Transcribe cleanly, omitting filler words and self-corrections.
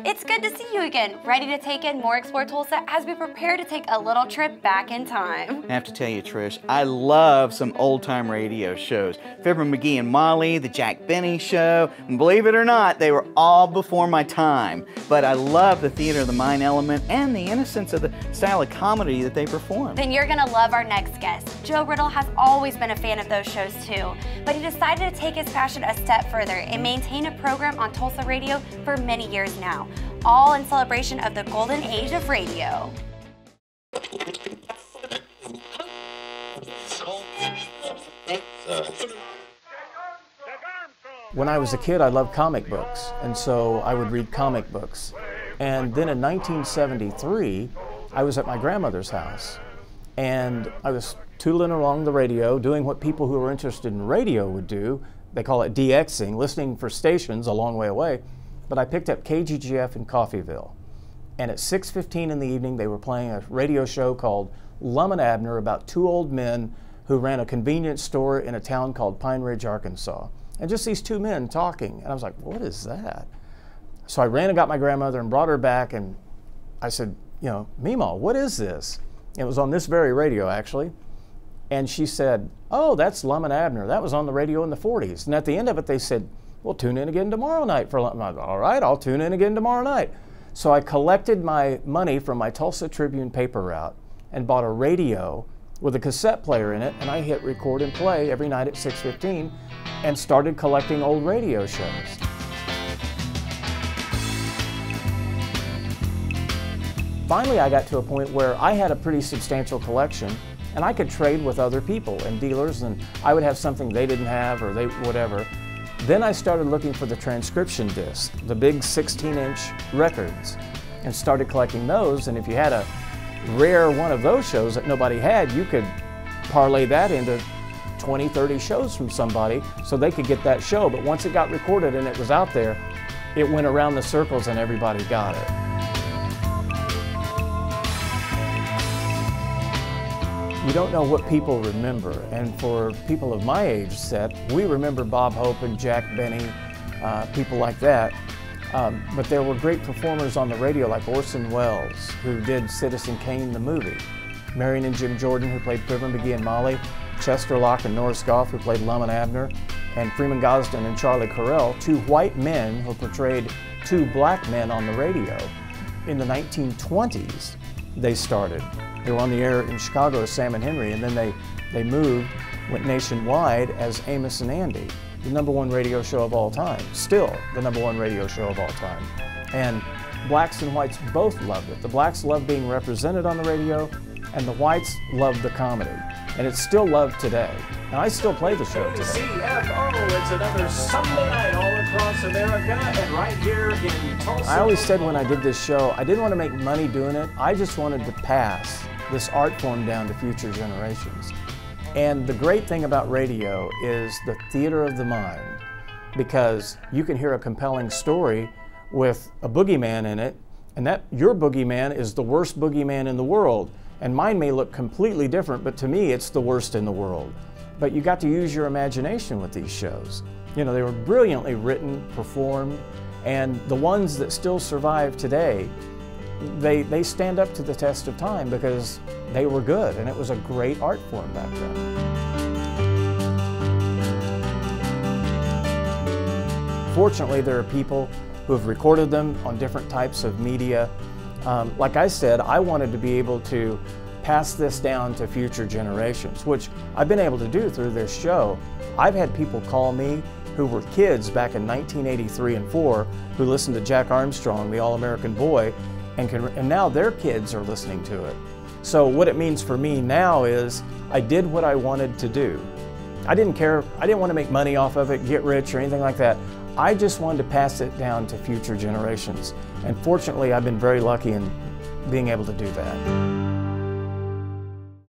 It's good to see you again, ready to take in more Explore Tulsa as we prepare to take a little trip back in time. I have to tell you, Trish, I love some old-time radio shows. Fibber McGee and Molly, the Jack Benny Show, and believe it or not, they were all before my time. But I love the theater of the mind element and the innocence of the style of comedy that they perform. Then you're gonna love our next guest. Joe Riddle has always been a fan of those shows too, but he decided to take his passion a step further and maintain a program on Tulsa radio for many years now, all in celebration of the golden age of radio. When I was a kid, I loved comic books, and so I would read comic books. And then in 1973, I was at my grandmother's house, and I was tooling along the radio, doing what people who were interested in radio would do. They call it DXing, listening for stations a long way away. But I picked up KGGF in Coffeyville. And at 6:15 in the evening, they were playing a radio show called Lum and Abner about two old men who ran a convenience store in a town called Pine Ridge, Arkansas. And just these two men talking. And I was like, what is that? So I ran and got my grandmother and brought her back, and I said, you know, Meemaw, what is this? It was on this very radio, actually. And she said, oh, that's Lum and Abner. That was on the radio in the 40s. And at the end of it, they said, well, tune in again tomorrow night for Lum. All right, I'll tune in again tomorrow night. So I collected my money from my Tulsa Tribune paper route and bought a radio with a cassette player in it, and I hit record and play every night at 6:15 and started collecting old radio shows. Finally, I got to a point where I had a pretty substantial collection, and I could trade with other people and dealers, and I would have something they didn't have or they whatever. Then I started looking for the transcription disc, the big 16-inch records, and started collecting those. And if you had a rare one of those shows that nobody had, you could parlay that into 20, 30 shows from somebody so they could get that show. But once it got recorded and it was out there, it went around the circles and everybody got it. You don't know what people remember, and for people of my age set, we remember Bob Hope and Jack Benny, people like that. But there were great performers on the radio like Orson Welles, who did Citizen Kane the movie, Marion and Jim Jordan, who played Fibber McGee and Molly, Chester Locke and Norris Goff, who played Lum and Abner, and Freeman Gosden and Charlie Correll, two white men who portrayed two black men on the radio. In the 1920s, they started. They were on the air in Chicago as Sam and Henry, and then they moved, went nationwide as Amos and Andy, the #1 radio show of all time, still the #1 radio show of all time. And blacks and whites both loved it. The blacks loved being represented on the radio, and the whites loved the comedy. And it's still loved today. And I still play the show today. KCFO, it's another Sunday night all across America and right here in Tulsa. I always said when I did this show, I didn't want to make money doing it. I just wanted to pass this art form down to future generations. And the great thing about radio is the theater of the mind, because you can hear a compelling story with a boogeyman in it, and that your boogeyman is the worst boogeyman in the world. And mine may look completely different, but to me, it's the worst in the world. But you got to use your imagination with these shows. You know, they were brilliantly written, performed, and the ones that still survive today, they stand up to the test of time because they were good, and it was a great art form back then. Fortunately, there are people who have recorded them on different types of media. Like I said, I wanted to be able to pass this down to future generations, which I've been able to do through this show. I've had people call me who were kids back in 1983 and 4 who listened to Jack Armstrong, the All-American Boy, and now their kids are listening to it. So what it means for me now is I did what I wanted to do. I didn't care, I didn't want to make money off of it, get rich or anything like that. I just wanted to pass it down to future generations. And fortunately, I've been very lucky in being able to do that.